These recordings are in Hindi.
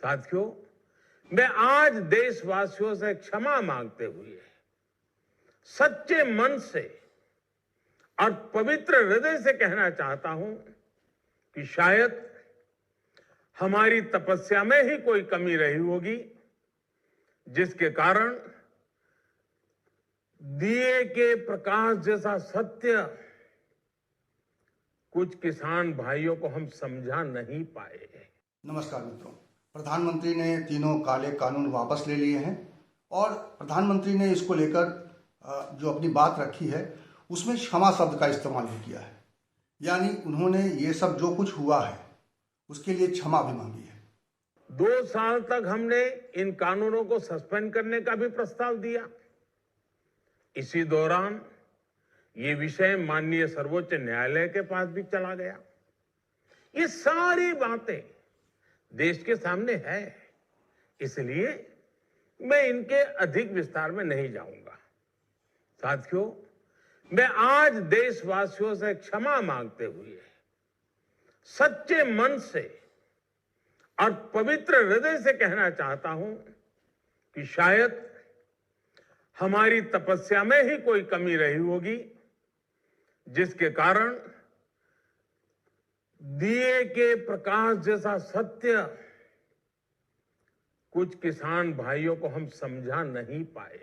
साथियों, मैं आज देशवासियों से क्षमा मांगते हुए सच्चे मन से और पवित्र हृदय से कहना चाहता हूं कि शायद हमारी तपस्या में ही कोई कमी रही होगी, जिसके कारण दिए के प्रकाश जैसा सत्य कुछ किसान भाइयों को हम समझा नहीं पाए। नमस्कार मित्रों, प्रधानमंत्री ने तीनों काले कानून वापस ले लिए हैं और प्रधानमंत्री ने इसको लेकर जो अपनी बात रखी है उसमें क्षमा शब्द का इस्तेमाल भी किया है। यानी उन्होंने ये सब जो कुछ हुआ है उसके लिए क्षमा भी मांगी है। 2 साल तक हमने इन कानूनों को सस्पेंड करने का भी प्रस्ताव दिया। इसी दौरान ये विषय माननीय सर्वोच्च न्यायालय के पास भी चला गया। ये सारी बातें देश के सामने है, इसलिए मैं इनके अधिक विस्तार में नहीं जाऊंगा। साथियों, मैं आज देशवासियों से क्षमा मांगते हुए सच्चे मन से और पवित्र हृदय से कहना चाहता हूं कि शायद हमारी तपस्या में ही कोई कमी रही होगी, जिसके कारण दिए के प्रकाश जैसा सत्य कुछ किसान भाइयों को हम समझा नहीं पाए।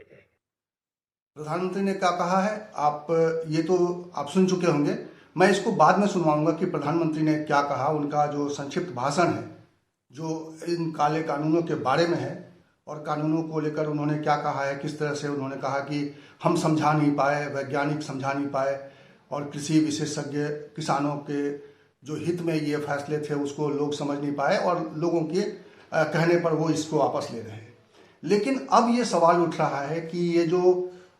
प्रधानमंत्री ने क्या कहा है आप सुन चुके होंगे। मैं इसको बाद में सुनवाऊंगा कि प्रधानमंत्री ने क्या कहा। उनका जो संक्षिप्त भाषण है जो इन काले कानूनों के बारे में है और कानूनों को लेकर उन्होंने क्या कहा है, किस तरह से उन्होंने कहा कि हम समझा नहीं पाए, वैज्ञानिक समझा नहीं पाए और कृषि विशेषज्ञ किसानों के जो हित में ये फैसले थे उसको लोग समझ नहीं पाए और लोगों के कहने पर वो इसको वापस ले रहे हैं। लेकिन अब ये सवाल उठ रहा है कि ये जो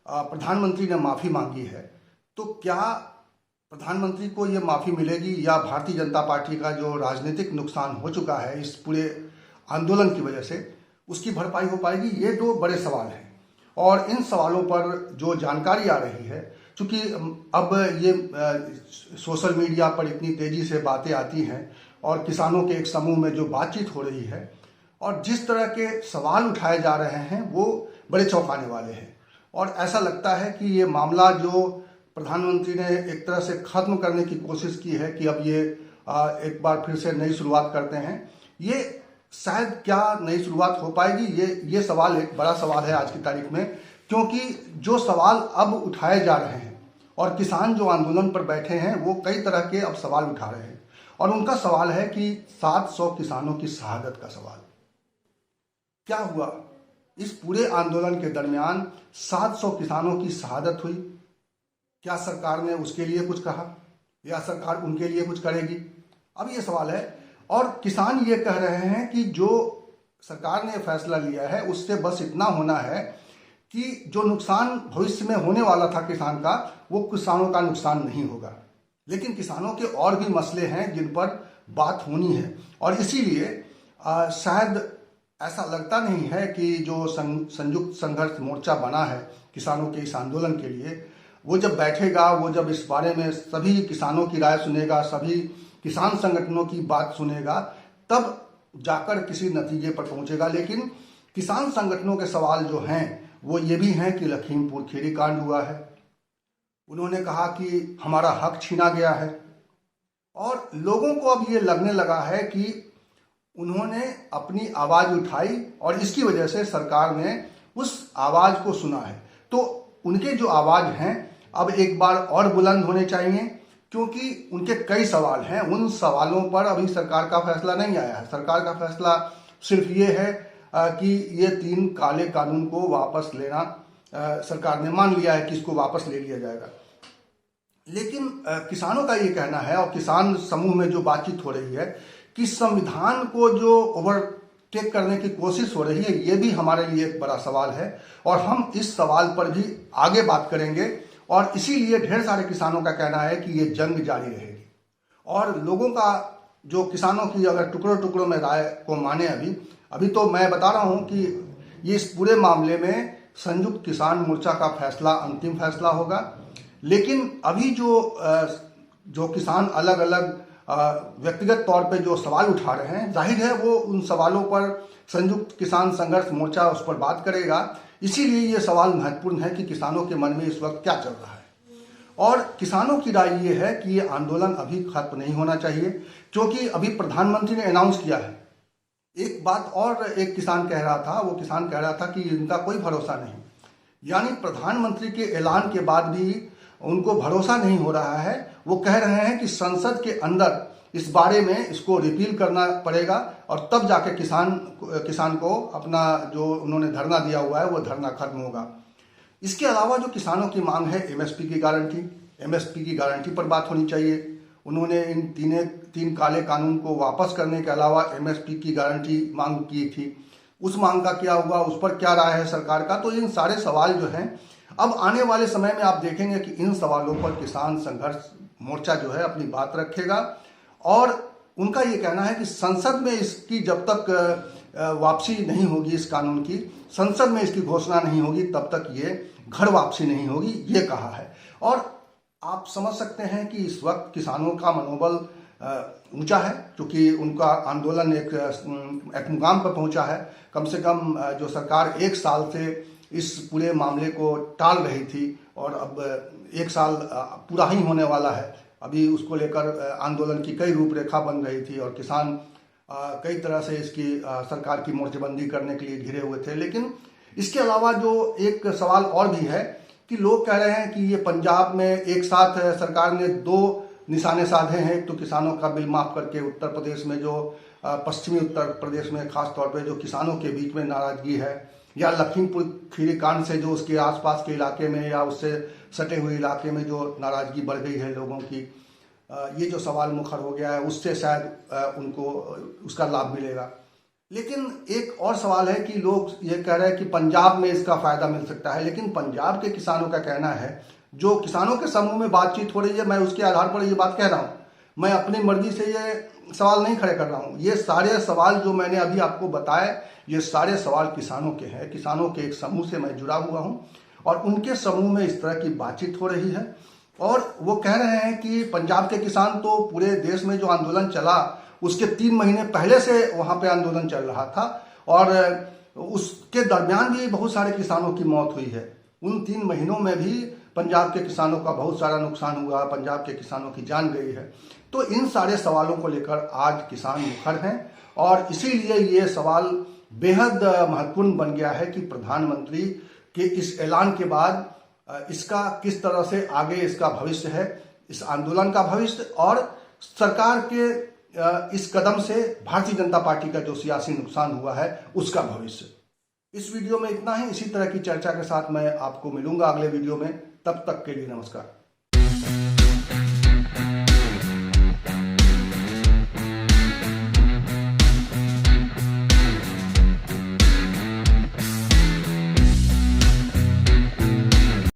प्रधानमंत्री ने माफ़ी मांगी है तो क्या प्रधानमंत्री को ये माफ़ी मिलेगी या भारतीय जनता पार्टी का जो राजनीतिक नुकसान हो चुका है इस पूरे आंदोलन की वजह से उसकी भरपाई हो पाएगी? ये 2 बड़े सवाल हैं और इन सवालों पर जो जानकारी आ रही है, चूँकि अब ये सोशल मीडिया पर इतनी तेज़ी से बातें आती हैं और किसानों के एक समूह में जो बातचीत हो रही है और जिस तरह के सवाल उठाए जा रहे हैं वो बड़े चौंकाने वाले हैं और ऐसा लगता है कि ये मामला जो प्रधानमंत्री ने एक तरह से ख़त्म करने की कोशिश की है कि अब ये एक बार फिर से नई शुरुआत करते हैं, ये शायद क्या नई शुरुआत हो पाएगी? ये सवाल एक बड़ा सवाल है आज की तारीख में, क्योंकि जो सवाल अब उठाए जा रहे हैं और किसान जो आंदोलन पर बैठे हैं वो कई तरह के अब सवाल उठा रहे हैं और उनका सवाल है कि 700 किसानों की शहादत का सवाल। क्या हुआ इस पूरे आंदोलन के दरमियान? 700 किसानों की शहादत हुई। क्या सरकार ने उसके लिए कुछ कहा या सरकार उनके लिए कुछ करेगी? अब ये सवाल है और किसान ये कह रहे हैं कि जो सरकार ने फैसला लिया है उससे बस इतना होना है कि जो नुकसान भविष्य में होने वाला था किसान का वो किसानों का नुकसान नहीं होगा। लेकिन किसानों के और भी मसले हैं जिन पर बात होनी है और इसीलिए शायद ऐसा लगता नहीं है कि जो संयुक्त संघर्ष मोर्चा बना है किसानों के इस आंदोलन के लिए, वो जब बैठेगा, वो जब इस बारे में सभी किसानों की राय सुनेगा, सभी किसान संगठनों की बात सुनेगा, तब जाकर किसी नतीजे पर पहुंचेगा। लेकिन किसान संगठनों के सवाल जो हैं वो ये भी हैं कि लखीमपुर खीरी कांड हुआ है, उन्होंने कहा कि हमारा हक छीना गया है और लोगों को अब ये लगने लगा है कि उन्होंने अपनी आवाज़ उठाई और इसकी वजह से सरकार ने उस आवाज़ को सुना है। तो उनके जो आवाज़ हैं अब एक बार और बुलंद होने चाहिए, क्योंकि उनके कई सवाल हैं। उन सवालों पर अभी सरकार का फैसला नहीं आया है। सरकार का फैसला सिर्फ ये है कि ये 3 काले कानून को वापस लेना सरकार ने मान लिया है कि इसको वापस ले लिया जाएगा। लेकिन किसानों का ये कहना है और किसान समूह में जो बातचीत हो रही है कि संविधान को जो ओवरटेक करने की कोशिश हो रही है, ये भी हमारे लिए एक बड़ा सवाल है और हम इस सवाल पर भी आगे बात करेंगे और इसीलिए ढेर सारे किसानों का कहना है कि ये जंग जारी रहेगी और लोगों का जो किसानों की अगर टुकड़ों टुकड़ों में राय को माने अभी तो मैं बता रहा हूं कि ये इस पूरे मामले में संयुक्त किसान मोर्चा का फैसला अंतिम फैसला होगा। लेकिन अभी जो किसान अलग अलग व्यक्तिगत तौर पे जो सवाल उठा रहे हैं, जाहिर है वो उन सवालों पर संयुक्त किसान संघर्ष मोर्चा उस पर बात करेगा। इसीलिए ये सवाल महत्वपूर्ण है कि किसानों के मन में इस वक्त क्या चल रहा है। और किसानों की राय ये है कि ये आंदोलन अभी खत्म नहीं होना चाहिए, क्योंकि अभी प्रधानमंत्री ने अनाउंस किया है। एक बात और एक किसान कह रहा था, वो किसान कह रहा था कि इनका कोई भरोसा नहीं, यानी प्रधानमंत्री के ऐलान के बाद भी उनको भरोसा नहीं हो रहा है। वो कह रहे हैं कि संसद के अंदर इस बारे में इसको रिपील करना पड़ेगा और तब जाके किसान को अपना जो उन्होंने धरना दिया हुआ है वो धरना खत्म होगा। इसके अलावा जो किसानों की मांग है एमएसपी की गारंटी पर बात होनी चाहिए। उन्होंने इन तीन काले कानून को वापस करने के अलावा एमएसपी की गारंटी मांग की थी। उस मांग का क्या हुआ, उस पर क्या राय है सरकार का। तो इन सारे सवाल जो हैं, अब आने वाले समय में आप देखेंगे कि इन सवालों पर किसान संघर्ष मोर्चा जो है अपनी बात रखेगा। और उनका ये कहना है कि संसद में इसकी जब तक वापसी नहीं होगी, इस कानून की संसद में इसकी घोषणा नहीं होगी, तब तक ये घर वापसी नहीं होगी, ये कहा है। और आप समझ सकते हैं कि इस वक्त किसानों का मनोबल ऊंचा है, क्योंकि उनका आंदोलन एक मुकाम पर पहुंचा है। कम से कम जो सरकार 1 साल से इस पूरे मामले को टाल रही थी और अब 1 साल पूरा ही होने वाला है। अभी उसको लेकर आंदोलन की कई रूपरेखा बन रही थी और किसान कई तरह से इसकी सरकार की मोर्चेबंदी करने के लिए घिरे हुए थे। लेकिन इसके अलावा जो एक सवाल और भी है कि लोग कह रहे हैं कि ये पंजाब में एक साथ सरकार ने 2 निशाने साधे हैं। एक तो किसानों का बिल माफ करके उत्तर प्रदेश में जो पश्चिमी उत्तर प्रदेश में खास तौर पे जो किसानों के बीच में नाराजगी है, या लखीमपुर खीरी कांड से जो उसके आसपास के इलाके में या उससे सटे हुए इलाके में जो नाराजगी बढ़ गई है लोगों की, ये जो सवाल मुखर हो गया है, उससे शायद उनको उसका लाभ मिलेगा। लेकिन एक और सवाल है कि लोग ये कह रहे हैं कि पंजाब में इसका फायदा मिल सकता है। लेकिन पंजाब के किसानों का कहना है, जो किसानों के समूह में बातचीत हो रही है, मैं उसके आधार पर ये बात कह रहा हूँ, मैं अपनी मर्जी से ये सवाल नहीं खड़े कर रहा हूँ। ये सारे सवाल जो मैंने अभी आपको बताए, ये सारे सवाल किसानों के हैं। किसानों के एक समूह से मैं जुड़ा हुआ हूँ और उनके समूह में इस तरह की बातचीत हो रही है। और वो कह रहे हैं कि पंजाब के किसान तो पूरे देश में जो आंदोलन चला उसके 3 महीने पहले से वहाँ पे आंदोलन चल रहा था और उसके दरमियान भी बहुत सारे किसानों की मौत हुई है। उन 3 महीनों में भी पंजाब के किसानों का बहुत सारा नुकसान हुआ, पंजाब के किसानों की जान गई है। तो इन सारे सवालों को लेकर आज किसान मुखर हैं और इसीलिए ये सवाल बेहद महत्वपूर्ण बन गया है कि प्रधानमंत्री के इस ऐलान के बाद इसका किस तरह से आगे इसका भविष्य है, इस आंदोलन का भविष्य और सरकार के इस कदम से भारतीय जनता पार्टी का जो सियासी नुकसान हुआ है उसका भविष्य। इस वीडियो में इतना ही। इसी तरह की चर्चा के साथ मैं आपको मिलूंगा अगले वीडियो में। तब तक के लिए नमस्कार।